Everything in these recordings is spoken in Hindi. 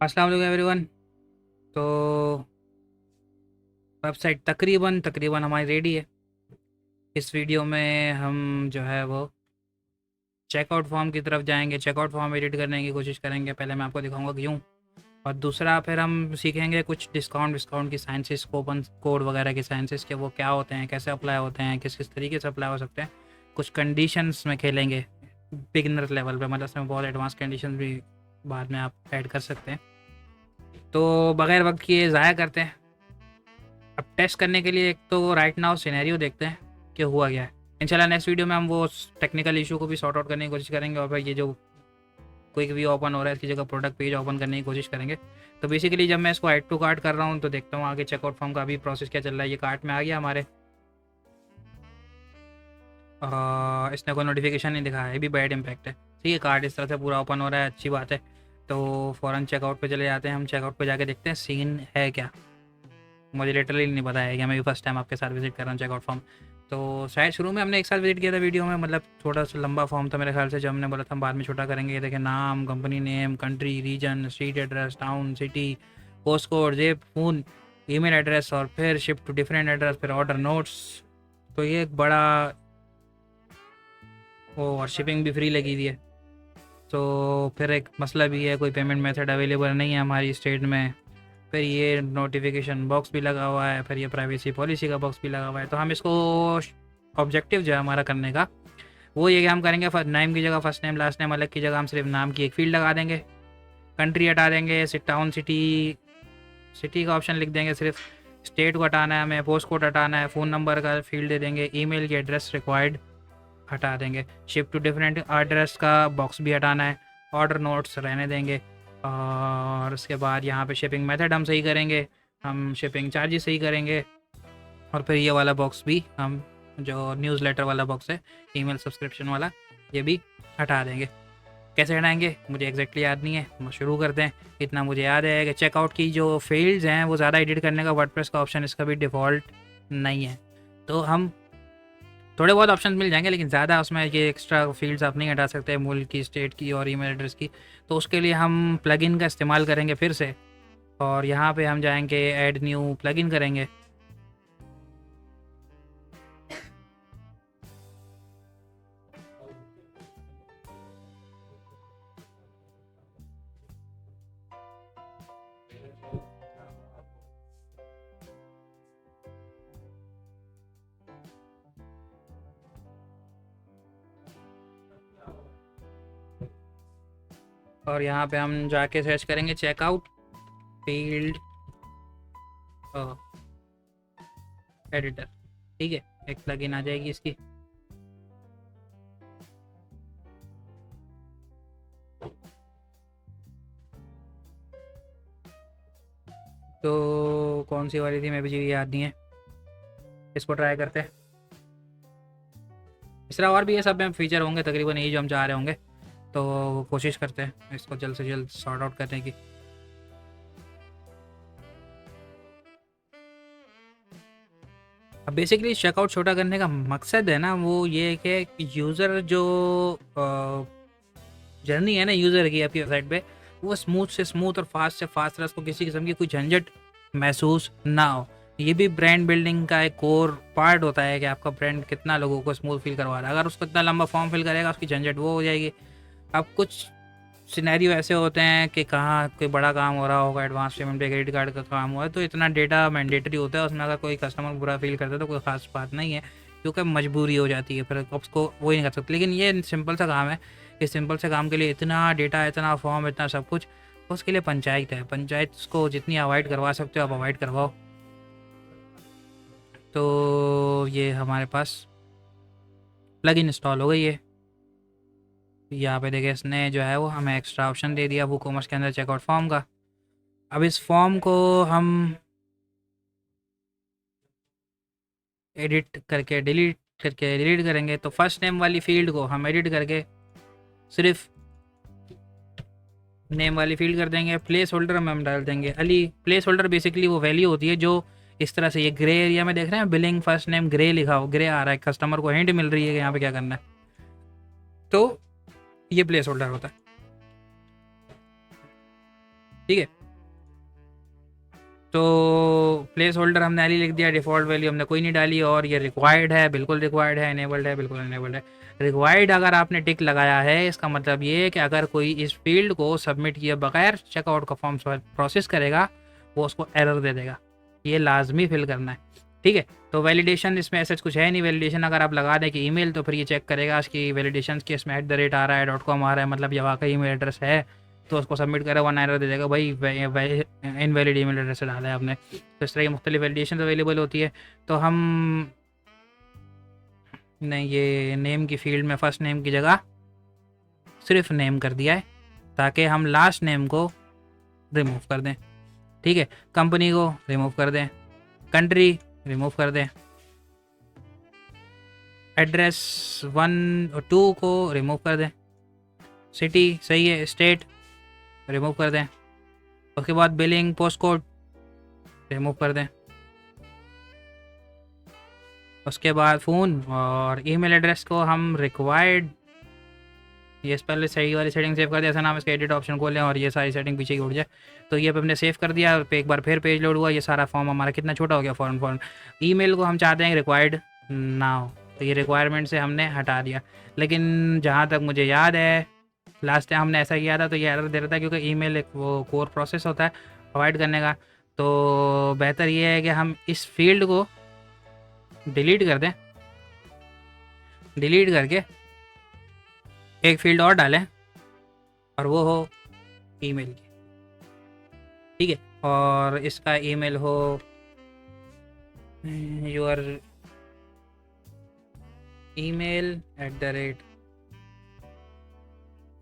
अस्सलाम वालेकुम एवरीवन। तो वेबसाइट तकरीबन तकरीबन हमारी रेडी है। इस वीडियो में हम जो है वो चेकआउट फॉर्म की तरफ जाएंगे। चेकआउट फॉर्म एडिट करने की कोशिश करेंगे। पहले मैं आपको दिखाऊंगा क्यों, और दूसरा फिर हम सीखेंगे कुछ डिस्काउंट विस्काउंट की साइंसिस, कूपन कोड वगैरह की साइंसिस के वो क्या होते हैं, कैसे अप्लाई होते हैं, किस किस तरीके से अप्लाई हो सकते हैं। कुछ कंडीशंस में खेलेंगे बिगिनर लेवल पे, मतलब इसमें बहुत एडवांस कंडीशन भी बाद में आप ऐड कर सकते हैं। तो बगैर वक्त किए ज़ाया करते हैं। अब टेस्ट करने के लिए एक तो राइट नाउ सिनेरियो देखते हैं कि हुआ क्या है। इंशाल्लाह नेक्स्ट वीडियो में हम वो टेक्निकल इशू को भी सॉर्ट आउट करने की कोशिश करेंगे, और फिर ये जो क्विक व्यू ओपन हो रहा है इसकी जगह प्रोडक्ट पेज ओपन करने की कोशिश करेंगे। तो बेसिकली जब मैं इसको ऐड टू कार्ट कर रहा हूँ तो देखता हूँ आगे चेकआउट फॉर्म का अभी प्रोसेस क्या चल रहा है। ये कार्ट में आ गया हमारे, इसने कोई नोटिफिकेशन नहीं दिखाया, ये भी बैड इम्पैक्ट है। ठीक है, कार्ड इस तरह से पूरा ओपन हो रहा है, अच्छी बात है। तो फ़ौरन चेकआउट पे चले जाते हैं। हम चेकआउट पे जाके देखते हैं सीन है क्या। मुझे लिटरली नहीं पता है कि मैं भी फर्स्ट टाइम आपके साथ विजिट कर रहा हूँ चेकआउट फॉर्म। तो शायद शुरू में हमने एक साथ विजिट किया था वीडियो में, मतलब थोड़ा सा लंबा फॉर्म था मेरे ख्याल से, जो हमने बोला था हम बाद में छोटा करेंगे। ये देखें, नाम, company name, country, region, street address, town, city, post code, zip, phone, email address, और फिर शिप टू डिफरेंट एड्रेस, फिर ऑर्डर नोट्स। तो ये एक बड़ा वो, और शिपिंग भी फ्री लगी हुई है। तो फिर एक मसला भी है, कोई पेमेंट मेथड अवेलेबल नहीं है हमारी स्टेट में। फिर ये नोटिफिकेशन बॉक्स भी लगा हुआ है, फिर ये प्राइवेसी पॉलिसी का बॉक्स भी लगा हुआ है। तो हम इसको ऑब्जेक्टिव जो है हमारा करने का वो ये कि हम करेंगे नेम की जगह फर्स्ट नेम लास्ट नेम अलग की जगह हम सिर्फ नाम की एक फील्ड लगा देंगे। कंट्री हटा देंगे, टाउन सिटी, सिटी का ऑप्शन लिख देंगे सिर्फ। स्टेट को हटाना है हमें, पोस्ट कोड हटाना है, फ़ोन नंबर का फील्ड दे देंगे, ईमेल की एड्रेस रिक्वायर्ड हटा देंगे, शिप टू डिफरेंट एड्रेस का बॉक्स भी हटाना है, ऑर्डर नोट्स रहने देंगे। और उसके बाद यहाँ पे शिपिंग मेथड हम सही करेंगे, हम शिपिंग चार्जेस सही करेंगे। और फिर ये वाला बॉक्स भी हम, जो न्यूज़लेटर वाला बॉक्स है, ईमेल सब्सक्रिप्शन वाला, ये भी हटा देंगे। कैसे हटाएंगे मुझे एग्जैक्टली याद नहीं है, हम शुरू करते हैं। इतना मुझे याद है कि चेकआउट की जो फील्ड्स हैं वो ज़्यादा एडिट करने का वर्डप्रेस का ऑप्शन इसका भी डिफ़ॉल्ट नहीं है। तो हम थोड़े बहुत ऑप्शन मिल जाएंगे, लेकिन ज़्यादा उसमें ये एक्स्ट्रा फील्ड्स आप नहीं हटा सकते, मुल्क की, स्टेट की और ईमेल एड्रेस की। तो उसके लिए हम प्लगइन का इस्तेमाल करेंगे फिर से, और यहाँ पे हम जाएंगे ऐड न्यू प्लगइन करेंगे। और यहाँ पे हम जाके सर्च करेंगे चेकआउट फील्ड एडिटर। ठीक है, एक प्लगइन आ जाएगी इसकी। तो कौन सी वाली थी मैं भी याद नहीं है, इसको ट्राई करते हैं। इस तरह और भी ये सब में फीचर होंगे तकरीबन यही जो हम चाह रहे होंगे। तो कोशिश करते हैं इसको जल्द से जल्द सॉर्ट आउट करने की। अब बेसिकली चेकआउट छोटा करने का मकसद है ना वो ये है कि यूज़र जो जर्नी है ना यूज़र की आपकी वेबसाइट पे, वो स्मूथ से स्मूथ और फास्ट से फास्ट रहे, उसको किसी किस्म की कोई झंझट महसूस ना हो। ये भी ब्रांड बिल्डिंग का एक कोर पार्ट होता है कि आपका ब्रांड कितना लोगों को स्मूथ फील करवा रहा है। अगर उसको इतना लंबा फॉर्म फिल करेगा उसकी झंझट वो हो जाएगी। अब कुछ सिनेरियो ऐसे होते हैं कि कहाँ कोई बड़ा काम हो रहा होगा, एडवांस पेमेंट पे क्रेडिट कार्ड का काम हुआ है, तो इतना डेटा मैंडेटरी होता है उसमें। अगर कोई कस्टमर बुरा फील करता है तो कोई ख़ास बात नहीं है, क्योंकि मजबूरी हो जाती है, फिर उसको वो ही नहीं कर सकते। लेकिन ये सिंपल सा काम है, इस सिंपल से काम के लिए इतना डेटा, इतना फॉर्म, इतना सब कुछ, उसके लिए पंचायत है। पंचायत को जितनी अवॉइड करवा सकते हो आप अवॉइड करवाओ। तो ये हमारे पास प्लगइन इंस्टॉल हो गई है। यहाँ पे देखिए इसने जो है वो हमें एक्स्ट्रा ऑप्शन दे दिया वो कॉमर्स के अंदर चेकआउट फॉर्म का। अब इस फॉर्म को हम एडिट करके डिलीट करेंगे। तो फर्स्ट नेम वाली फील्ड को हम एडिट करके सिर्फ नेम वाली फील्ड कर देंगे। प्लेस होल्डर में हम डाल देंगे अली। प्लेस होल्डर बेसिकली वो वैल्यू होती है जो इस तरह से, ये ग्रे एरिया में देख रहे हैं बिलिंग फर्स्ट नेम ग्रे लिखा हो, ग्रे आ रहा है, कस्टमर को हिंट मिल रही है कि यहाँ पे क्या करना है, तो ये प्लेस होल्डर होता है। ठीक है। तो प्लेस होल्डर हमने अली लिख दिया, डिफ़ॉल्ट वैल्यू हमने कोई नहीं डाली, और ये रिक्वायर्ड है, बिल्कुल रिक्वायर्ड है, इनेबल्ड है, बिल्कुल इनेबल्ड है। रिक्वायर्ड अगर आपने टिक लगाया है, इसका मतलब ये है कि अगर कोई इस फील्ड को सबमिट किए बगैर चेकआउट का फॉर्म प्रोसेस करेगा, वो उसको एरर दे देगा। ये लाजमी फिल करना है, ठीक है। तो वैलिडेशन इसमें ऐसा कुछ है नहीं। वैलिडेशन अगर आप लगा दें कि ईमेल, तो फिर ये चेक करेगा कि वैलिडेशन के इसमें @ आ रहा है, .com आ रहा है, मतलब ये वाकई ईमेल एड्रेस है, तो उसको सबमिट करेगा, वन एरर दे देगा, भाई इनवैलिड ईमेल एड्रेस से डाला है आपने। तो इस तरह की मुख्तलिफ वैलिडेशन अवेलेबल होती है। तो हम ने ये नेम की फील्ड में फ़र्स्ट नेम की जगह सिर्फ नेम कर दिया है, ताकि हम लास्ट नेम को रिमूव कर दें, ठीक है। कंपनी को रिमूव कर दें, कंट्री रिमूव कर दें, एड्रेस 1 और 2 को रिमूव कर दें, सिटी सही है, स्टेट रिमूव कर दें, उसके बाद बिलिंग पोस्ट कोड रिमूव कर दें, उसके बाद फ़ोन और ईमेल एड्रेस को हम रिक्वायर्ड, ये पहले सही वाली सेटिंग सेव कर दिया, ऐसा नाम इसका एडिट ऑप्शन खोलें और ये सारी सेटिंग पीछे ही उड़ जाए। तो ये हमने सेव कर दिया, और एक बार फिर पेज लोड हुआ, ये सारा फॉर्म हमारा कितना छोटा हो गया फॉर्म। ईमेल को हम चाहते हैं रिक्वायर्ड ना हो, तो ये रिक्वायरमेंट से हमने हटा दिया। लेकिन जहाँ तक मुझे याद है, लास्ट टाइम हमने ऐसा किया था तो ये एरर दे रहा था, क्योंकि ईमेल एक वो कोर प्रोसेस होता है प्रोवाइड करने का। तो बेहतर ये है कि हम इस फील्ड को डिलीट कर दें, डिलीट करके एक फील्ड और डालें, और वो हो ईमेल की, ठीक है। और इसका ईमेल हो योर email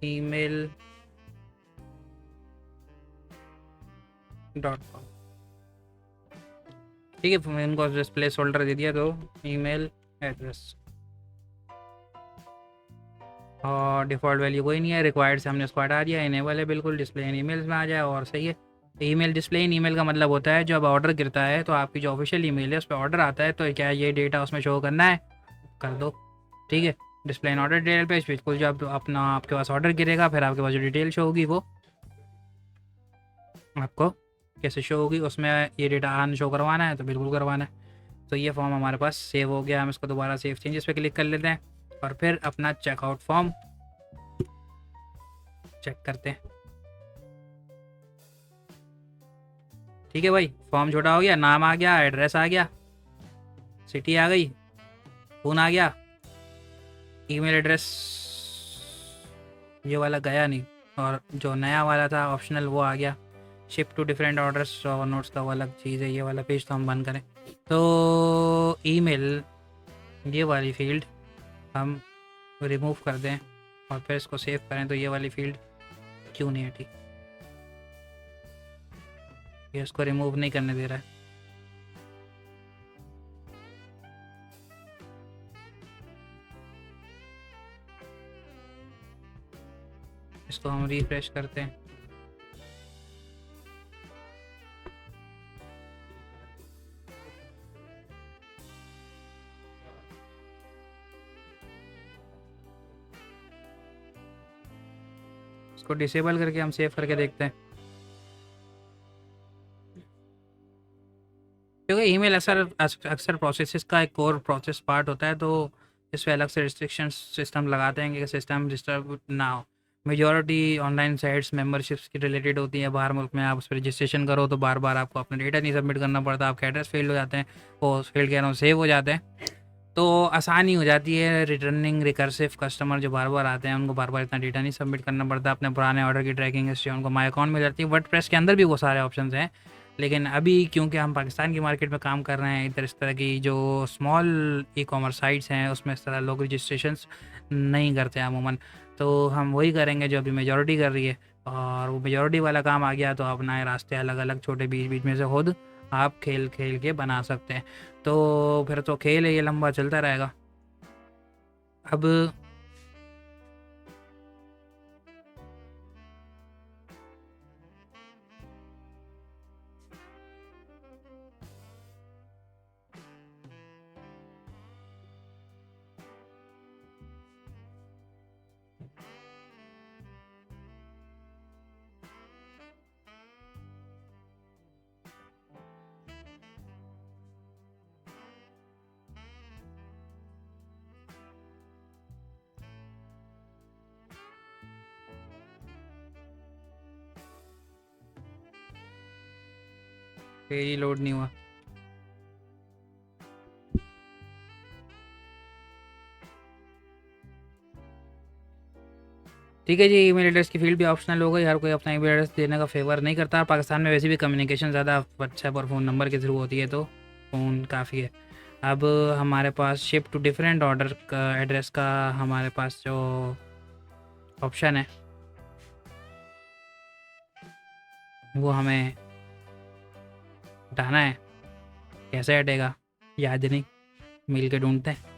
@email.com, ठीक है। इनको प्लेस होल्डर दे दिया, तो ईमेल एड्रेस, और डिफ़ॉल्ट वैल्यू कोई नहीं है, रिक्वायर्ड से हमने उसको हटा दिया, इनेबल है बिल्कुल, डिस्प्ले इन ईमेल्स में आ जाए, और सही है। ईमेल डिस्प्ले इन ईमेल का मतलब होता है जब ऑर्डर गिरता है, तो आपकी जो ऑफिशियल ईमेल है उस पर ऑर्डर आता है, तो क्या ये डेटा उसमें शो करना है, कर दो, ठीक है। Display in order detail page, बिल्कुल जब अपना आपके पास ऑर्डर गिरेगा, फिर आपके पास जो डिटेल शो होगी वो आपको कैसे शो होगी, उसमें ये डेटा आन शो करवाना है, तो बिल्कुल करवाना है। तो ये फॉर्म हमारे पास सेव हो गया, हम इसको दोबारा सेव चेंजेस पे क्लिक कर लेते हैं, और फिर अपना चेकआउट फॉर्म चेक करते हैं, ठीक है भाई। फॉर्म छोटा हो गया, नाम आ गया, एड्रेस आ गया, सिटी आ गई, फ़ोन आ गया, ईमेल एड्रेस ये वाला गया नहीं, और जो नया वाला था ऑप्शनल वो आ गया, शिप टू डिफरेंट ऑर्डर्स और नोट्स का वो अलग चीज़ है, ये वाला पेज तो हम बंद करें। तो ईमेल ये वाली फील्ड हम रिमूव कर दें, और फिर इसको सेव करें, तो ये वाली फील्ड क्यों नहीं हटी, ये इसको रिमूव नहीं करने दे रहा है। इसको हम रिफ्रेश करते हैं, इसको डिसेबल करके हम सेव करके देखते हैं, क्योंकि ईमेल अक्सर प्रोसेसेस का एक कोर प्रोसेस पार्ट होता है, तो इस पर अलग से रिस्ट्रिक्शन सिस्टम लगाते हैं कि सिस्टम डिस्टर्ब ना हो। मेजॉरिटी ऑनलाइन साइट्स मेंबरशिप्स की रिलेटेड होती है, बाहर मुल्क में आप उस पर रजिस्ट्रेशन करो तो बार बार आपको अपना डेटा नहीं सबमिट करना पड़ता, आपके एड्रेस फेल हो जाते हैं, वो फेल कह रहा हूँ सेव हो जाते हैं, तो आसानी हो जाती है। रिटर्निंग रिकर्सिव कस्टमर जो बार बार आते हैं, उनको बार बार इतना डेटा नहीं सबमिट करना पड़ता, अपने पुराने ऑर्डर की ट्रैकिंग हिस्ट्री उनको माई अकाउंट मिल जाती है। वर्डप्रेस के अंदर भी वो सारे ऑप्शन हैं, लेकिन अभी क्योंकि हम पाकिस्तान की मार्केट में काम कर रहे हैं, इधर इस तरह की जो स्मॉल ई कॉमर्स साइट्स हैं उसमें इस तरह लोग रजिस्ट्रेशंस नहीं करते अमूमन, तो हम वही करेंगे जो अभी मेजॉरिटी कर रही है, और वो मेजॉरिटी वाला काम आ गया, तो अपना रास्ते अलग अलग छोटे बीच बीच में से खुद आप खेल खेल के बना सकते हैं। तो फिर तो खेल है ये, लंबा चलता रहेगा। अब पेज ही लोड नहीं हुआ। ठीक है जी, ईमेल एड्रेस की फील्ड भी ऑप्शनल हो गई। हर कोई अपना ईमेल एड्रेस देने का फेवर नहीं करता। पाकिस्तान में वैसे भी कम्युनिकेशन ज़्यादा व्हाट्सएप और फ़ोन नंबर के थ्रू होती है, तो फ़ोन काफ़ी है। अब हमारे पास शिप टू डिफरेंट ऑर्डर का एड्रेस का हमारे पास जो ऑप्शन है वो हमें हटाना है। कैसे हटेगा याद नहीं, मिल के ढूंढते हैं।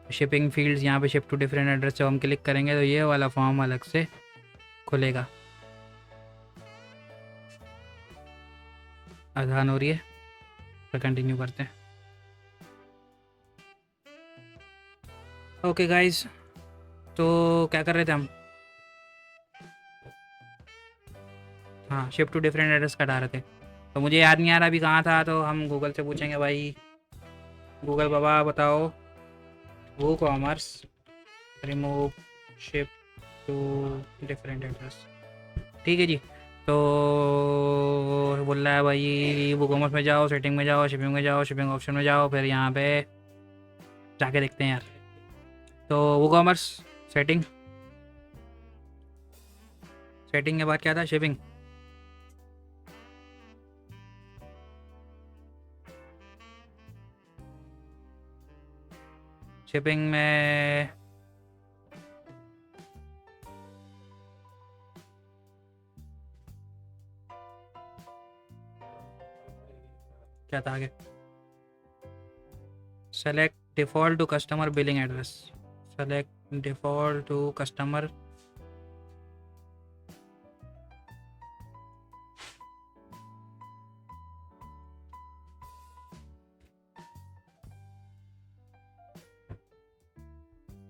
शिपिंग फील्ड्स यहाँ पे शिप टू डिफरेंट एड्रेस जब हम क्लिक करेंगे तो ये वाला फॉर्म अलग से खुलेगा। आसान हो रही है, तो कंटिन्यू करते हैं। ओके गाइस, तो क्या कर रहे थे हम? हाँ, शिफ्ट टू डिफरेंट एड्रेस का हटा रहे थे। तो मुझे याद नहीं आ रहा अभी कहाँ था, तो हम गूगल से पूछेंगे। भाई गूगल बाबा बताओ, WooCommerce remove shift to different address. ठीक है जी। तो बोल रहा है भाई वो कॉमर्स में जाओ, सेटिंग में जाओ, शिपिंग में जाओ, शिपिंग ऑप्शन में जाओ, फिर यहाँ पे जाके देखते हैं यार। तो वो कॉमर्स सेटिंग, सेटिंग के बाद क्या था? शिपिंग। शिपिंग में क्या था आगे? Select default to customer billing address. Select default to customer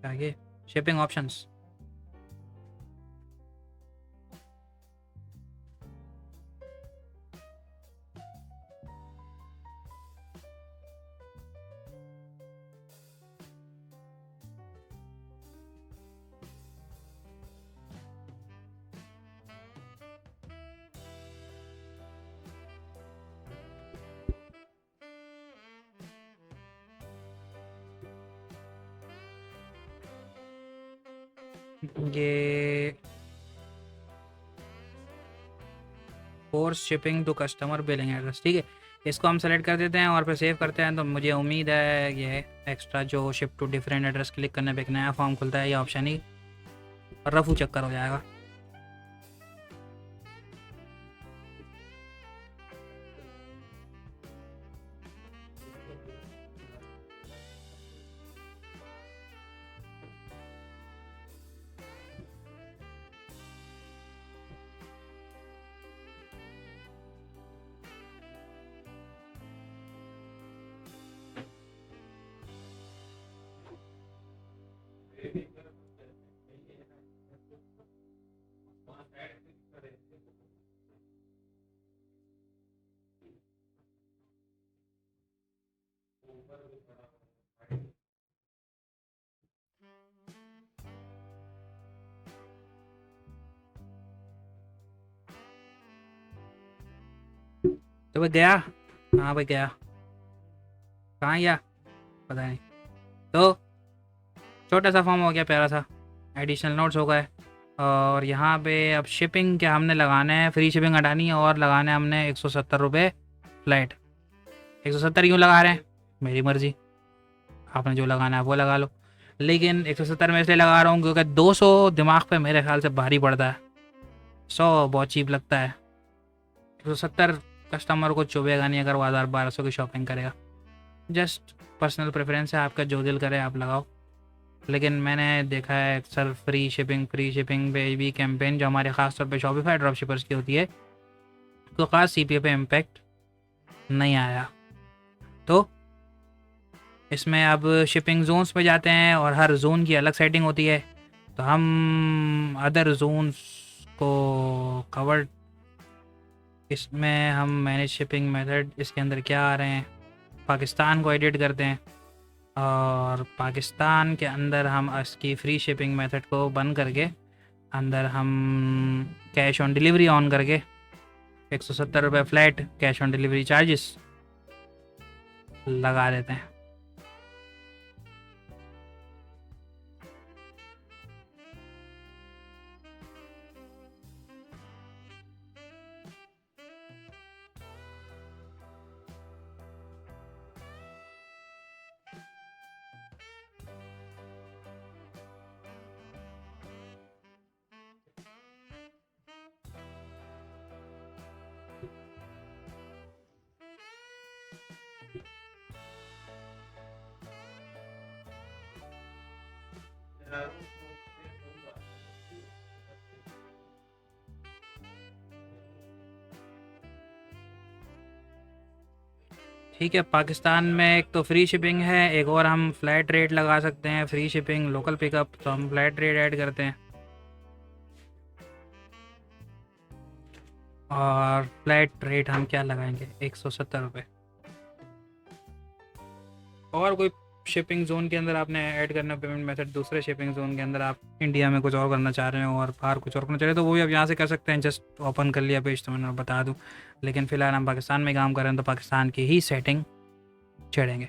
आगे शिपिंग ऑप्शंस। ये force shipping to customer billing address, ठीक है। इसको हम सेलेक्ट कर देते हैं और फिर सेव करते हैं। तो मुझे उम्मीद है ये एक्स्ट्रा जो ship to different address click करने पे एक नया फॉर्म खुलता है, ये ऑप्शन ही रफू चक्कर हो जाएगा। तो भाई गया, हाँ भाई गया, कहाँ गया पता नहीं। तो छोटा सा फॉर्म हो गया, प्यारा सा। एडिशनल नोट्स हो गए। और यहाँ पे अब शिपिंग क्या हमने लगाना है, फ्री शिपिंग हटानी है और लगाना है हमने 170 रुपये फ्लैट। 170 क्यों लगा रहे हैं? मेरी मर्ज़ी, आपने जो लगाना है वो लगा लो। लेकिन 170 में इसलिए लगा रहा हूँ क्योंकि 200 दिमाग पे मेरे ख्याल से भारी पड़ता है, 100 बहुत चीप लगता है। 170 कस्टमर को चुभेगा नहीं अगर वो 1000-1200 की शॉपिंग करेगा। जस्ट पर्सनल प्रेफरेंस है, आपका जो दिल करे आप लगाओ। लेकिन मैंने देखा है अक्सर फ्री शिपिंग पे भी कैंपेन जो हमारे ख़ास तौर पे शॉपिफाई ड्रॉप शिपर्स की होती है, तो ख़ास CPA पे इम्पैक्ट नहीं आया। तो इसमें अब शिपिंग जोन्स पे जाते हैं और हर जोन की अलग सेटिंग होती है। तो हम अदर जोन्स को कवर, इसमें हम मैनेज शिपिंग मेथड, इसके अंदर क्या आ रहे हैं, पाकिस्तान को एडिट करते हैं। और पाकिस्तान के अंदर हम इसकी फ्री शिपिंग मेथड को बंद करके अंदर हम कैश ऑन डिलीवरी ऑन करके ₹170 flat cash on delivery charges लगा देते हैं। ठीक है, पाकिस्तान में एक तो फ्री शिपिंग है, एक और हम फ्लैट रेट लगा सकते हैं, फ्री शिपिंग लोकल पिकअप, तो हम फ्लैट रेट ऐड करते हैं। और फ्लैट रेट हम क्या लगाएंगे, ₹170। और कोई शिपिंग जोन के अंदर आपने ऐड करना पेमेंट मेथड, दूसरे शिपिंग जोन के अंदर आप इंडिया में कुछ और करना चाह रहे हो और बाहर कुछ और करना चाह रहे हो, तो वो भी आप यहाँ से कर सकते हैं। जस्ट ओपन कर लिया पेज तो मैंने बता दूँ, लेकिन फ़िलहाल हम पाकिस्तान में काम कर रहे हैं तो पाकिस्तान की ही सेटिंग छेड़ेंगे।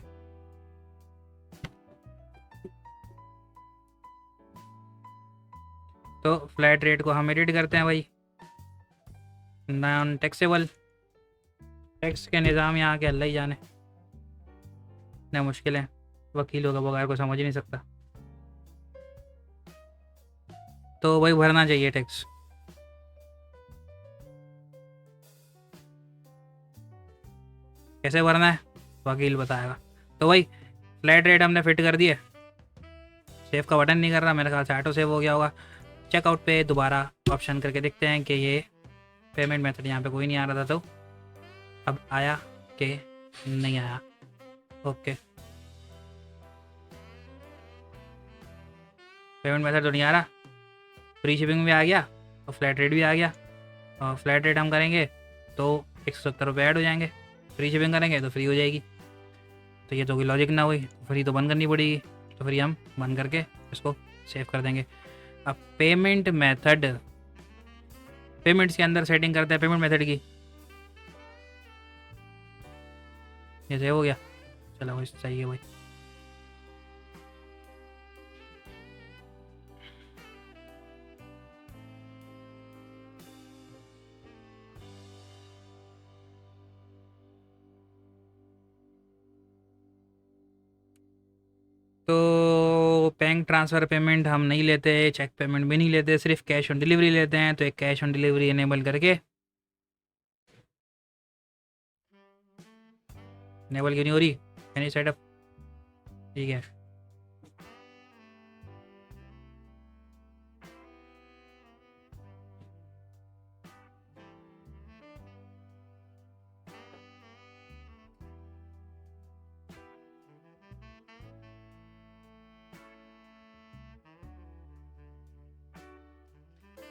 तो फ्लैट रेट को हम एडिट करते हैं भाई, नॉन टैक्सेबल। टैक्स के निज़ाम यहाँ के अल्लाह ही जाने, इतने मुश्किल है, वकीलों का बगैर को समझ ही नहीं सकता। तो भाई भरना चाहिए टैक्स। कैसे भरना है वकील बताएगा। तो भाई फ्लैट रेट हमने फिट कर दिए, सेव का बटन नहीं कर रहा, मेरे ख्याल से ऑटो सेव हो गया होगा। चेकआउट पे दोबारा ऑप्शन करके देखते हैं कि ये पेमेंट मेथड यहाँ पे कोई नहीं आ रहा था, तो अब आया कि नहीं आया। ओके, पेमेंट मेथड तो नहीं आ रहा, फ्री शिपिंग भी आ गया और फ्लैट रेट भी आ गया। और फ्लैट रेट हम करेंगे तो ₹170 ऐड हो जाएंगे, फ्री शिपिंग करेंगे तो फ्री हो जाएगी। तो ये तो कोई लॉजिक ना हुई, फ्री तो बंद करनी पड़ेगी, तो फ्री हम बंद करके इसको सेव कर देंगे। अब पेमेंट मेथड, पेमेंट्स के अंदर सेटिंग करते हैं पेमेंट मेथड की। ये सेव हो गया, चलो भाई सही है भाई। तो बैंक ट्रांसफ़र पेमेंट हम नहीं लेते, चेक पेमेंट भी नहीं लेते, सिर्फ कैश ऑन डिलीवरी लेते हैं। तो एक कैश ऑन डिलीवरी इनेबल करके, इनेबल क्यों नहीं हो रही, एनी सेटअप, ठीक है।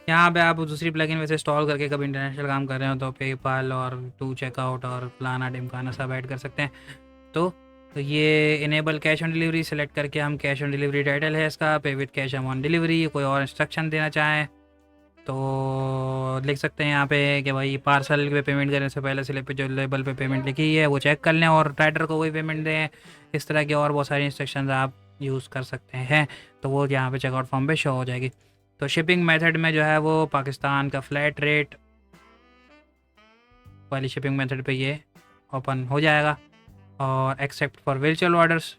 यहाँ पे आप दूसरी प्लगइन वैसे इंस्टॉल करके कभी इंटरनेशनल काम कर रहे हो तो पेपाल और टू चेकआउट और फलाना ढिमकाना सब ऐड कर सकते हैं। तो ये enable cash on delivery select करके हम कैश ऑन डिलीवरी टाइटल है इसका, पे विद कैश ऑन डिलीवरी। कोई और इंस्ट्रक्शन देना चाहें तो लिख सकते हैं यहाँ पे कि भाई पार्सल पे पेमेंट करने से पहले स्लिप पे जो लेबल पे पेमेंट लिखी है वो चेक कर लें और राइडर को वही पेमेंट दें। इस तरह की और बहुत सारी इंस्ट्रक्शंस आप यूज़ कर सकते हैं, तो वो यहाँ पे चेकआउट फॉर्म पे शो हो जाएगी। तो शिपिंग मेथड में जो है वो पाकिस्तान का फ्लैट रेट वाली शिपिंग मेथड पे ये ओपन हो जाएगा। और एक्सेप्ट फॉर वर्चुअल ऑर्डर्स,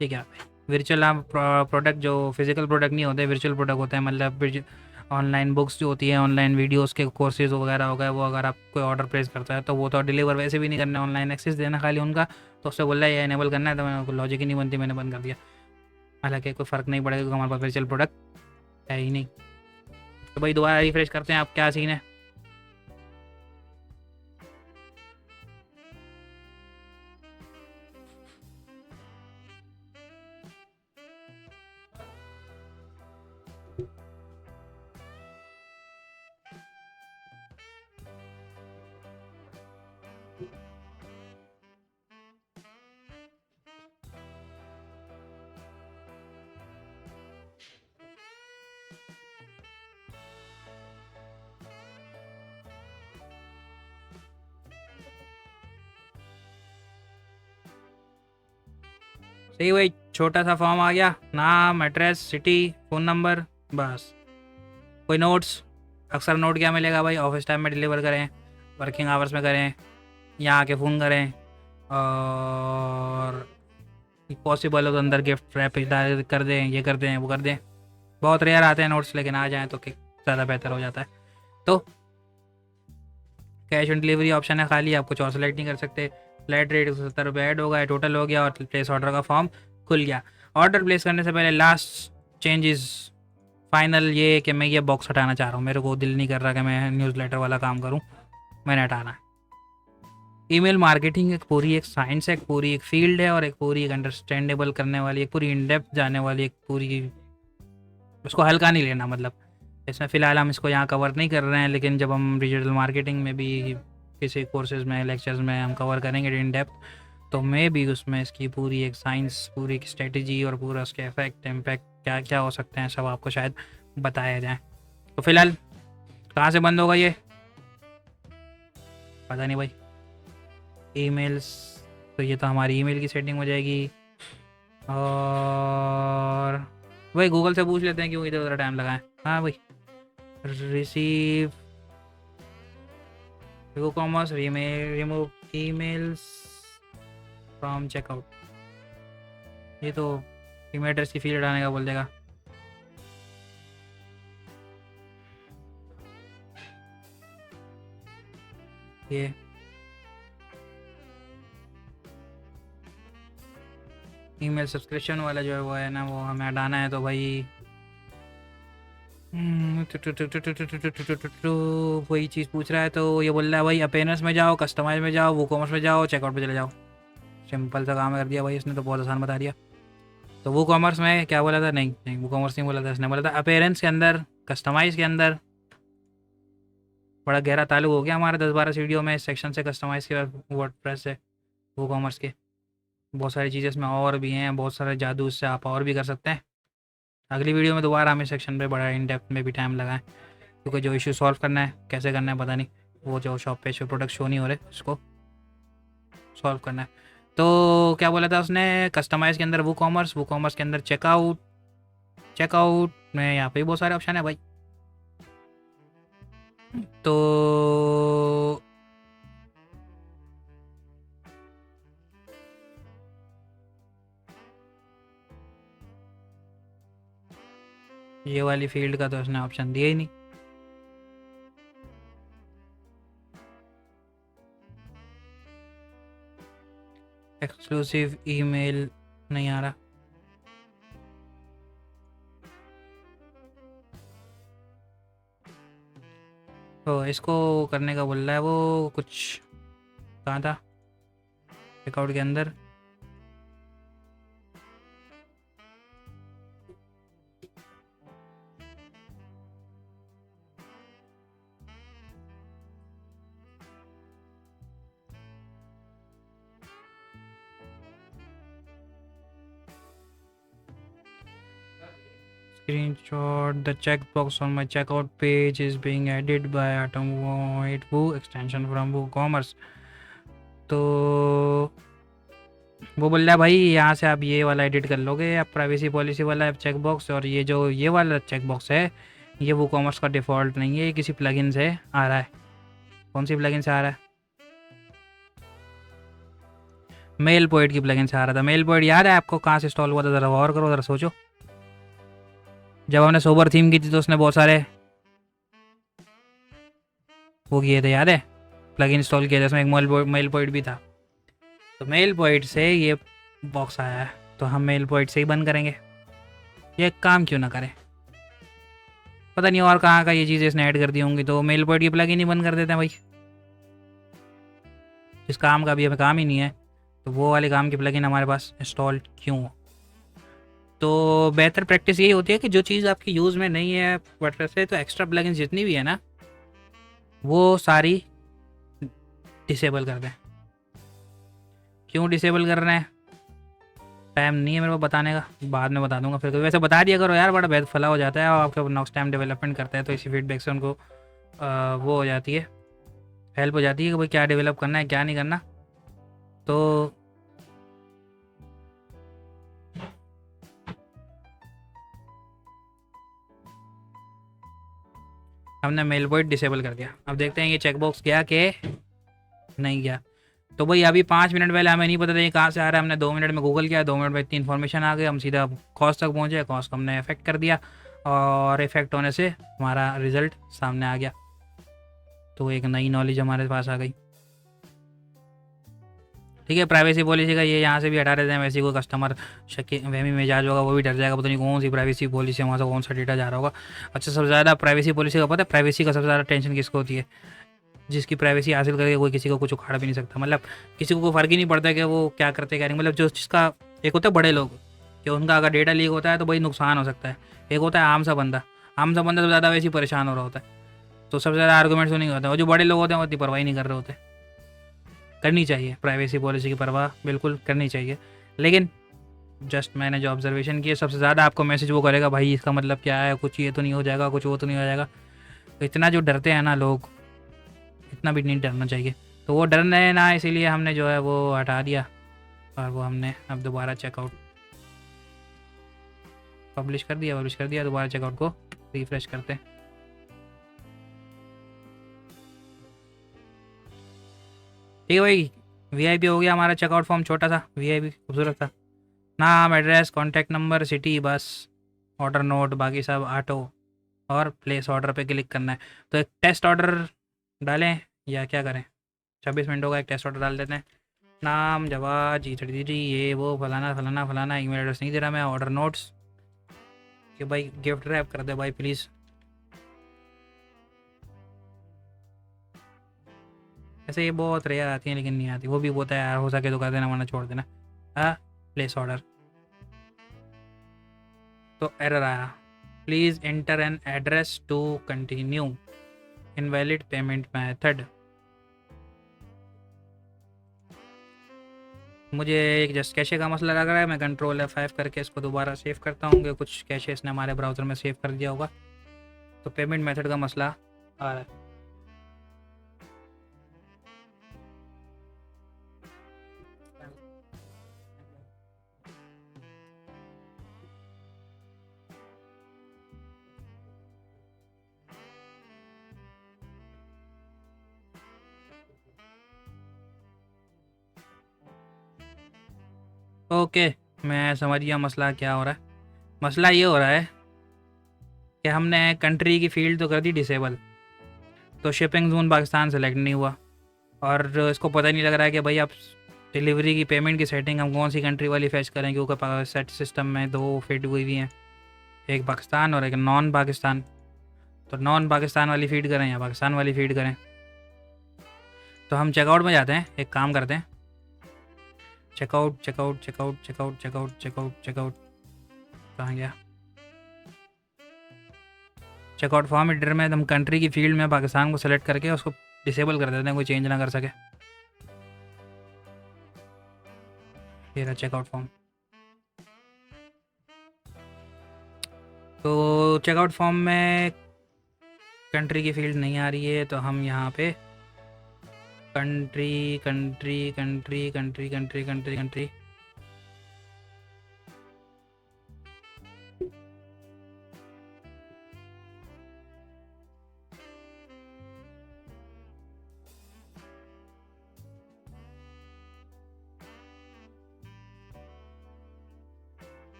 ठीक है। वर्चुअल आप प्रोडक्ट जो फिजिकल प्रोडक्ट नहीं होते, वर्चुअल प्रोडक्ट होते हैं, मतलब ऑनलाइन बुक्स जो होती है, ऑनलाइन वीडियोस के कोर्सेज वगैरह हो गए, वो अगर आप कोई ऑर्डर प्लेस करता है तो वो तो डिलीवर वैसे भी नहीं करना, ऑनलाइन एक्सेस देना खाली उनका। तो उससे बोल रहा है ये इनेबल करना है, तो मैंने लॉजिक ही नहीं बनती, मैंने बंद कर दिया। हालांकि कोई फ़र्क नहीं पड़ेगा क्योंकि हमारे पास वर्चुअल प्रोडक्ट है ही नहीं। तो भाई दोबारा रिफ्रेश करते हैं, आप क्या सीन है। सही वही छोटा सा फॉर्म आ गया, नाम, एड्रेस, सिटी, फ़ोन नंबर, बस। कोई नोट्स, अक्सर नोट क्या मिलेगा भाई, ऑफिस टाइम में डिलीवर करें, वर्किंग आवर्स में करें, यहाँ आके फ़ोन करें, और पॉसिबल हो तो अंदर गिफ्ट रैप कर दें, ये कर दें, वो कर दें। बहुत रेयर आते हैं नोट्स, लेकिन आ जाएँ तो ज़्यादा बेहतर हो जाता है। तो कैश ऑन डिलीवरी ऑप्शन है खाली, आप कुछ और सेलेक्ट नहीं कर सकते। फ्लैट रेट 170 रुपये ऐड होगा, टोटल हो गया, और प्लेस ऑर्डर का फॉर्म खुल गया। ऑर्डर प्लेस करने से पहले लास्ट चेंजेस फाइनल ये कि मैं ये बॉक्स हटाना चाह रहा हूँ। मेरे को दिल नहीं कर रहा कि मैं न्यूज़लेटर वाला काम करूँ, मैंने हटाना है। ईमेल मार्केटिंग एक पूरी एक साइंस है, एक पूरी एक फील्ड है, और एक पूरी एक अंडरस्टैंडेबल करने वाली, एक पूरी इन डेप्थ जाने वाली, एक पूरी, उसको हल्का नहीं लेना। मतलब इसमें फ़िलहाल हम इसको यहाँ कवर नहीं कर रहे हैं, लेकिन जब हम डिजिटल मार्केटिंग में भी किसी कोर्सेज़ में, लेक्चर्स में हम कवर करेंगे इन डेप्थ, तो मैं भी उसमें इसकी पूरी एक साइंस, पूरी एक स्ट्रेटजी, और पूरा उसके इफेक्ट, इम्पैक्ट क्या क्या हो सकते हैं, सब आपको शायद बताया जाए। तो फिलहाल कहाँ से बंद होगा ये पता नहीं भाई। ईमेल्स, तो ये तो हमारी ईमेल की सेटिंग हो जाएगी, और भाई गूगल से पूछ लेते हैं क्यों इधर उधर टाइम लगाएं। हाँ भाई, receive commerce, remove emails from checkout, ये तो ईमेल एड्रेस की फील्ड हटाने का बोल देगा। ये ईमेल सब्सक्रिप्शन वाला जो है वो है ना, वो हमें हटाना है। तो भाई वही चीज़ पूछ रहा है, तो ये बोल रहा है भाई अपेयरेंस में जाओ, कस्टमाइज में जाओ, वो कॉमर्स में जाओ, चेकआउट पे चले जाओ। सिंपल सा काम कर दिया भाई इसने, तो बहुत आसान बता दिया। तो वो कॉमर्स में क्या बोला था, नहीं नहीं वो कॉमर्स नहीं बोला था, इसने बोला था अपेयरेंस के अंदर, कस्टमाइज के अंदर। बड़ा गहरा ताल्लुक हो गया हमारे 10-12 सीढ़ियों में, इस सेक्शन से, कस्टमाइज के वर्डप्रेस से, वो कॉमर्स के। बहुत सारी चीज़ें इसमें और भी हैं, बहुत सारे जादू इससे आप और भी कर सकते हैं। अगली वीडियो में दोबारा हम इस सेक्शन पे बड़ा इन डेप्थ में भी टाइम लगाएं, क्योंकि जो इशू सॉल्व करना है, कैसे करना है पता नहीं, वो जो शॉप पेज पे प्रोडक्ट शो नहीं हो रहे, उसको सॉल्व करना है। तो क्या बोला था उसने, कस्टमाइज के अंदर वो कॉमर्स के अंदर चेकआउट, चेकआउट में यहाँ पे भी बहुत सारे ऑप्शन है भाई। तो ये वाली फील्ड का तो उसने ऑप्शन दिया ही नहीं। एक्सक्लूसिव ईमेल नहीं आ रहा। तो इसको करने का बोल रहा है वो, कुछ कहाँ था चेकआउट के अंदर। Screenshot the checkbox on my checkout page is being added by Atomwide Woo extension from WooCommerce। तो वो बोल रहा है भाई यहाँ से आप ये वाला एडिट कर लोगे, आप प्राइवेसी पॉलिसी वाला चेकबॉक्स, और ये जो ये वाला चेकबॉक्स है, ये WooCommerce का डिफ़ॉल्ट नहीं है, ये किसी प्लगइन से आ रहा है। कौन सी प्लगइन से आ रहा है? मेल पॉइंट की प्लगइन से आ रहा था। मेल पॉइंट याद है आपको कहाँ से इंस्टॉल हुआ था? ज़रा गौर करो, ज़रा सोचो। जब हमने सोबर थीम की थी तो उसने बहुत सारे वो किए थे, याद है, प्लग इंस्टॉल किया था, उसमें एक मेल पॉइंट भी था। तो मेल पॉइंट से ये बॉक्स आया है, तो हम मेल पॉइंट से ही बंद करेंगे। ये काम क्यों ना करें, पता नहीं और कहाँ का ये चीज़ें इसने ऐड कर दी होंगी। तो मेल पॉइंट की प्लग ही नहीं बंद कर देते हैं भाई, जिस काम का भी हमें काम ही नहीं है, तो वो वाले काम की प्लगइन हमारे पास इंस्टॉल क्यों हो? तो बेहतर प्रैक्टिस यही होती है कि जो चीज़ आपकी यूज़ में नहीं है वर्डप्रेस से, तो एक्स्ट्रा प्लगइन जितनी भी है ना, वो सारी डिसेबल कर दें। क्यों डिसेबल कर रहे हैं, टाइम नहीं है मेरे को बताने का, बाद में बता दूंगा फिर। वैसे बता दिया करो यार, बड़ा बेहद फला हो जाता है, और आपके नेक्स्ट टाइम डेवलपमेंट करते हैं तो इसी फीडबैक से उनको वो हो जाती है, हेल्प हो जाती है कि भाई क्या डेवलप करना है क्या नहीं करना। तो हमने मेल वॉइड डिसेबल कर दिया। अब देखते हैं ये चेकबॉक्स गया कि नहीं गया। तो भाई अभी 5 मिनट पहले हमें नहीं पता था ये कहाँ से आ रहा है, हमने 2 मिनट में गूगल किया, 2 मिनट में इतनी इन्फॉर्मेशन आ गई, हम सीधा कॉस्ट तक पहुँचे, कॉस्ट को हमने इफेक्ट कर दिया और इफेक्ट होने से हमारा रिजल्ट सामने आ गया। तो एक नई नॉलेज हमारे पास आ गई। ठीक है, प्राइवेसी पॉलिसी का ये यहाँ से भी हटा देते हैं, वैसे कोई कस्टमर शक वहमी मिजाज होगा वो भी डर जाएगा, पता नहीं कौन सी प्राइवेसी पॉलिसी वहाँ से कौन सा डेटा जा रहा होगा। अच्छा, सबसे ज़्यादा प्राइवेसी पॉलिसी का पता है, प्राइवेसी का सबसे ज़्यादा टेंशन किसको होती है? जिसकी प्राइवेसी हासिल करके कोई किसी को कुछ उखाड़ भी नहीं सकता, मतलब किसी को कोई फ़र्क ही नहीं पड़ता कि वो क्या करते क्या नहीं, मतलब जो जिसका एक होता है बड़े लोग कि उनका अगर डेटा लीक होता है तो भाई नुकसान हो सकता है, एक होता है आम सा बंदा तो ज़्यादा वैसे ही परेशान हो रहा होता है। तो सबसे ज़्यादा आर्गूमेंट्स नहीं होता है, और जो बड़े लोग होते हैं वो इतनी परवाह नहीं कर रहे होते। करनी चाहिए प्राइवेसी पॉलिसी की परवाह, बिल्कुल करनी चाहिए, लेकिन जस्ट मैंने जो ऑब्जर्वेशन किया सबसे ज़्यादा आपको मैसेज वो करेगा भाई इसका मतलब क्या है, कुछ ये तो नहीं हो जाएगा, कुछ वो तो नहीं हो जाएगा। तो इतना जो डरते हैं ना लोग, इतना भी नहीं डरना चाहिए। तो वो डरने ना, इसीलिए हमने जो है वो हटा दिया और वो हमने अब दोबारा चेकआउट पब्लिश कर दिया, दोबारा चेकआउट को रिफ्रेश करते हैं। ठीक है भाई, वीआईपी हो गया हमारा चेकआउट फॉर्म, छोटा सा वीआईपी खूबसूरत था। नाम, एड्रेस, कॉन्टैक्ट नंबर, सिटी, बस, ऑर्डर नोट, बाकी सब ऑटो, और प्लेस ऑर्डर पे क्लिक करना है। तो एक टेस्ट ऑर्डर डालें या क्या करें? 26 मिनटों का एक टेस्ट ऑर्डर डाल देते हैं। नाम, जवाब, जी ये वो फलाना फलाना फलाना, ईमेल एड्रेस नहीं दे रहा मैं, ऑर्डर नोट्स कि भाई गिफ्ट रैप कर दे भाई प्लीज़। ऐसे ये बहुत रेयर आती हैं लेकिन नहीं आती, वो भी बोलता है यार हो सके तो कर देना वरना छोड़ देना। हाँ, प्लेस ऑर्डर। तो एरर आया, please enter an address to continue, invalid payment method. मुझे एक जस्ट कैशे का मसला लग रहा है, मैं कंट्रोल F5 करके इसको दोबारा सेव करता हूँ कि कुछ कैशे इसने हमारे ब्राउज़र में सेव कर दिया होगा। तो पेमेंट मेथड का मसला आ रहा है। ओके, मैं समझ गया मसला क्या हो रहा है। मसला ये हो रहा है कि हमने कंट्री की फील्ड तो कर दी डिसेबल, तो शिपिंग जोन पाकिस्तान सेलेक्ट नहीं हुआ, और इसको पता नहीं लग रहा है कि भाई आप डिलीवरी की पेमेंट की सेटिंग हम कौन सी कंट्री वाली फेच करें, क्योंकि सेट सिस्टम में दो फीड हुई हुई हैं, एक पाकिस्तान और एक नॉन पाकिस्तान। तो नॉन पाकिस्तान वाली फीड करें या पाकिस्तान वाली फीड करें? तो हम चेकआउट में जाते हैं, एक काम करते हैं, checkout checkout checkout checkout checkout checkout checkout कहाँ गया? चेकआउट फॉर्म एडिटर में हम कंट्री की फील्ड में पाकिस्तान को सेलेक्ट करके उसको डिसेबल कर देते हैं, कोई चेंज ना कर सके। ये रहा चेकआउट फॉर्म। तो चेकआउट फॉर्म में कंट्री की फील्ड नहीं आ रही है, तो हम यहाँ पे country country country country country country country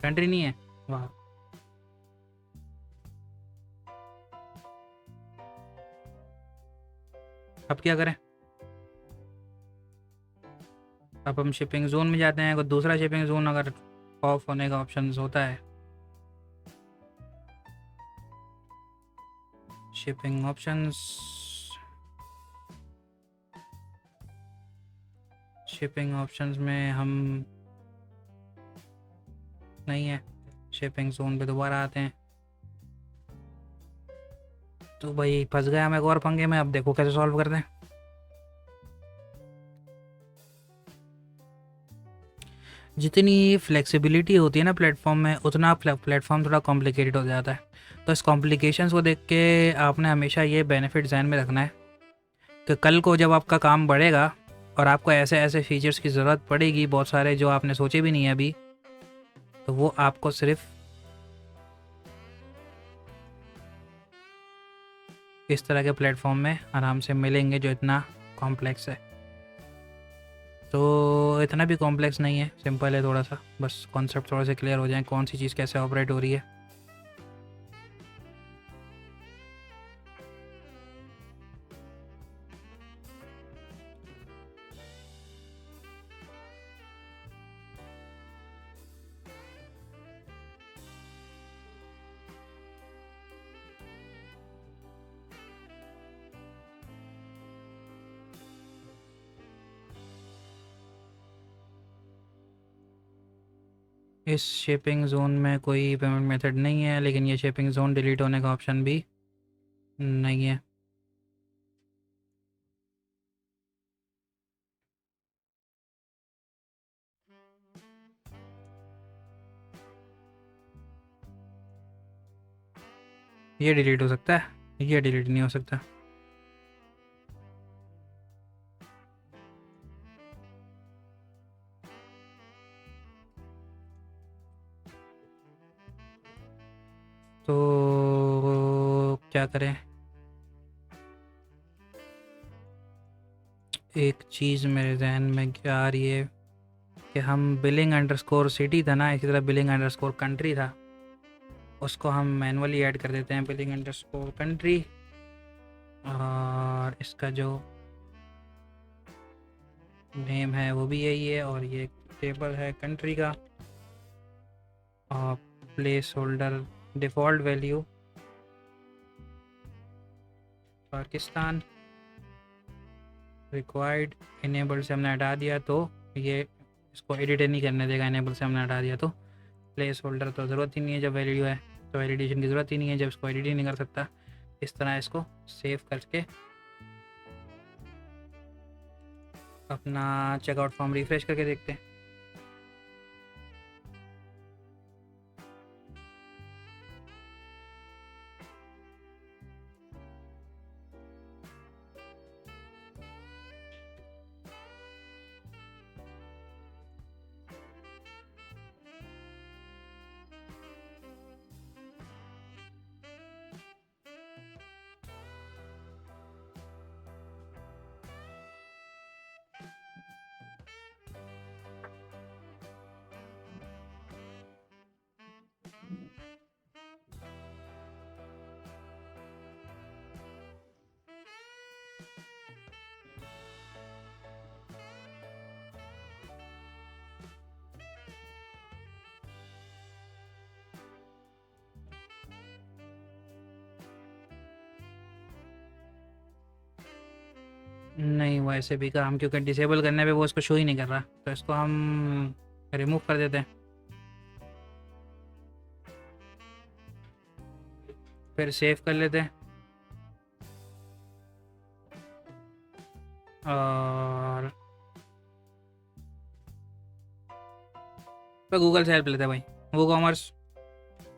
country नहीं है, वाह। अब क्या करें? अब हम शिपिंग जोन में जाते हैं, कोई दूसरा शिपिंग जोन अगर ऑफ होने का ऑप्शन होता है, शिपिंग ऑप्शंस, शिपिंग ऑप्शंस में हम नहीं है, शिपिंग जोन पे दोबारा आते हैं। तो भाई फंस गया मैं एक और पंगे में, अब देखो कैसे सॉल्व करते हैं। जितनी फ्लेक्सिबिलिटी होती है ना प्लेटफॉर्म में, उतना प्लेटफॉर्म थोड़ा कॉम्प्लिकेटेड हो जाता है। तो इस कॉम्प्लिकेशंस को देख के आपने हमेशा ये बेनिफिट ध्यान में रखना है कि कल को जब आपका काम बढ़ेगा और आपको ऐसे ऐसे फीचर्स की ज़रूरत पड़ेगी बहुत सारे जो आपने सोचे भी नहीं है अभी, तो वो आपको सिर्फ इस तरह के प्लेटफॉर्म में आराम से मिलेंगे जो इतना कॉम्प्लेक्स है। तो इतना भी कॉम्प्लेक्स नहीं है, सिंपल है थोड़ा सा, बस कॉन्सेप्ट थोड़ा सा क्लियर हो जाए कौन सी चीज़ कैसे ऑपरेट हो रही है। इस शिपिंग ज़ोन में कोई पेमेंट मेथड नहीं है, लेकिन ये शिपिंग ज़ोन डिलीट होने का ऑप्शन भी नहीं है। ये डिलीट हो सकता है, ये डिलीट नहीं हो सकता। तो क्या करें? एक चीज़ मेरे जहन में क्या आ रही है कि हम बिलिंग अंडरस्कोर सिटी था ना, इसी तरह बिलिंग अंडरस्कोर कंट्री था, उसको हम मैनुअली ऐड कर देते हैं बिलिंग अंडरस्कोर कंट्री, और इसका जो नेम है वो भी यही है, और ये टेबल है कंट्री का, और place holder default value Pakistan, required enable से हमने हटा दिया तो ये इसको एडिट नहीं करने देगा, इनेबल से हमने हटा दिया तो प्लेस होल्डर तो ज़रूरत ही नहीं है, जब वैल्यू है तो वैलिडेशन की ज़रूरत ही नहीं है, जब इसको एडिट ही नहीं कर सकता। इस तरह इसको सेव करके अपना चेकआउट फॉर्म रिफ्रेश करके देखते हैं। नहीं, वो ऐसे भी काम, क्योंकि डिसेबल करने पे वो इसको शो ही नहीं कर रहा, तो इसको हम रिमूव कर देते हैं, फिर सेव कर लेते हैं, और तो गूगल से हेल्प लेते हैं भाई। WooCommerce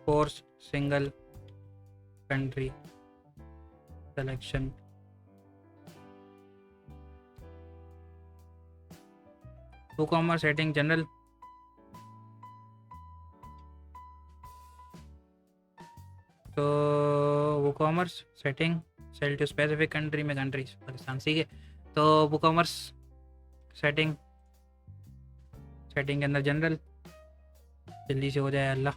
force single country selection, WooCommerce setting general, तो WooCommerce setting sell to specific country में कंट्रीज पाकिस्तान, ठीक है। तो वो कॉमर्स सेटिंग सेटिंग के अंदर जनरल, जल्दी से हो जाए अल्लाह।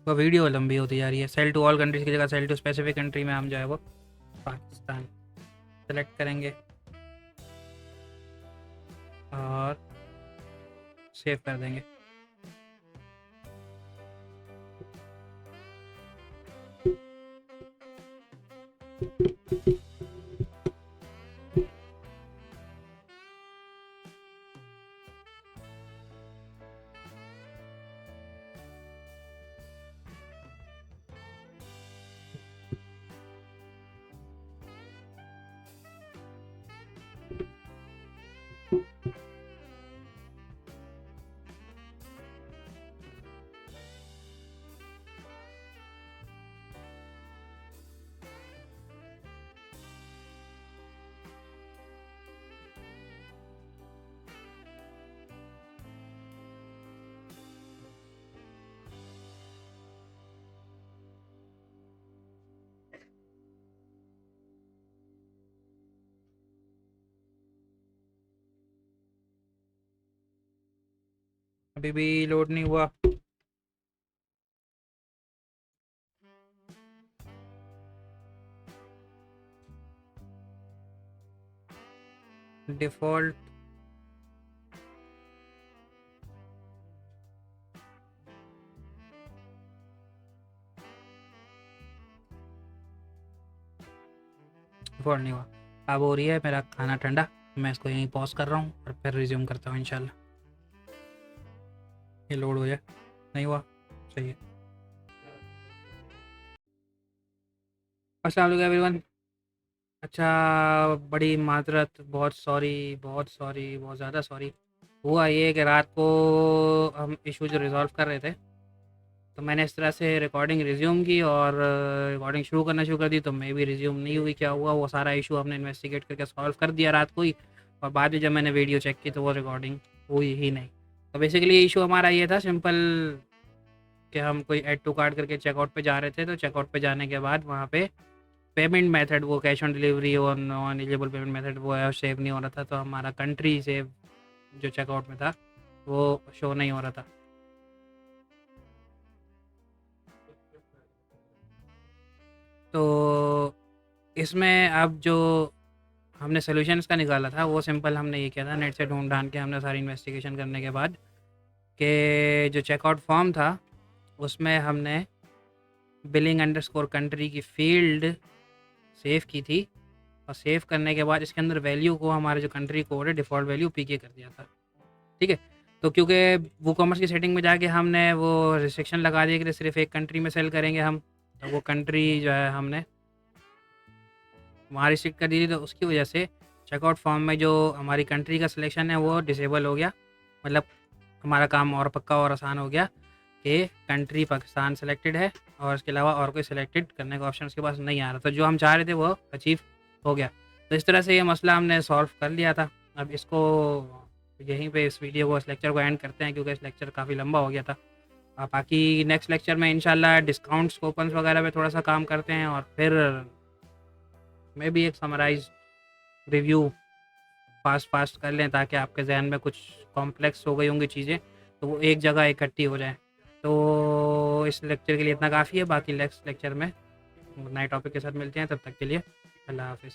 वो वीडियो लंबी होती जा रही है। सेल टू ऑल कंट्रीज की जगह सेल टू स्पेसिफिक कंट्री में हम जो है वो पाकिस्तान सेलेक्ट करेंगे और सेव कर देंगे। अभी भी लोड नहीं हुआ। डिफ़ॉल्ट डिफ़ॉल्ट नहीं हुआ। अब हो रही है मेरा खाना ठंडा, मैं इसको यहीं पॉज़ कर रहा हूँ और फिर रिज़्यूम करता हूँ इंशाल्लाह। ये लोड हो जाए। नहीं हुआ, सही है। अस्सलाम वालेकुम एवरीवन। अच्छा, बड़ी माज़रत, बहुत सॉरी, बहुत सॉरी, बहुत ज़्यादा सॉरी। हुआ ये कि रात को हम इशू जो रिज़ॉल्व कर रहे थे, तो मैंने इस तरह से रिकॉर्डिंग रिज्यूम की और रिकॉर्डिंग शुरू करना शुरू कर दी, तो मैं भी रिज्यूम नहीं हुई। क्या हुआ, वो सारा इशू हमने इन्वेस्टिगेट करके सॉल्व कर दिया रात को ही, और बाद में जब मैंने वीडियो चेक की तो वो रिकॉर्डिंग हुई ही नहीं। तो बेसिकली इशू हमारा ये था सिंपल, कि हम कोई ऐड टू कार्ट करके चेकआउट पे जा रहे थे, तो चेकआउट पे जाने के बाद वहाँ पे पेमेंट मेथड, वो कैश ऑन डिलीवरी और नॉन एलिजिबल पेमेंट मेथड, वो है सेव नहीं हो रहा था। तो हमारा कंट्री सेव जो चेकआउट में था वो शो नहीं हो रहा था। तो इसमें अब जो हमने सोल्यूशन इसका निकाला था वो सिंपल हमने ये किया था, नेट से ढूंढ ढांड के हमने सारी इन्वेस्टिगेशन करने के बाद, कि जो चेकआउट फॉर्म था उसमें हमने बिलिंग अंडरस्कोर कंट्री की फील्ड सेव की थी, और सेव करने के बाद इसके अंदर वैल्यू को हमारे जो कंट्री कोड है डिफ़ॉल्ट वैल्यू पीके कर दिया था। ठीक है। तो क्योंकि वो कॉमर्स की सेटिंग में जाके हमने वो रिस्ट्रिक्शन लगा दिया कि सिर्फ एक कंट्री में सेल करेंगे हम, तो वो कंट्री जो है हमने वहाँ रिस्ट्रिक्ट कर दी थी, तो उसकी वजह से चेकआउट फॉर्म में जो हमारी कंट्री का सिलेक्शन है वो डिसेबल हो गया। मतलब हमारा काम और पक्का और आसान हो गया कि कंट्री पाकिस्तान सेलेक्टेड है, और इसके अलावा और कोई सिलेक्टेड करने का ऑप्शन उसके पास नहीं आ रहा। तो जो हम चाह रहे थे वो अचीव हो गया। तो इस तरह से ये मसला हमने सॉल्व कर लिया था। अब इसको यहीं पे इस वीडियो को, इस लेक्चर को एंड करते हैं, क्योंकि इस लेक्चर काफ़ी लंबा हो गया था। बाकी नेक्स्ट लेक्चर में इंशाल्लाह डिस्काउंट्स, कूपन्स वगैरह पे थोड़ा सा काम करते हैं, और फिर मैं भी एक समराइज रिव्यू फास्ट फास्ट कर लें, ताकि आपके जहन में कुछ कॉम्प्लेक्स हो गई होंगी चीज़ें तो वो एक जगह इकट्ठी हो जाए। तो इस लेक्चर के लिए इतना काफ़ी है। बाकी नेक्स्ट लेक्चर में नए टॉपिक के साथ मिलते हैं, तब तक के लिए अल्लाह हाफिज़।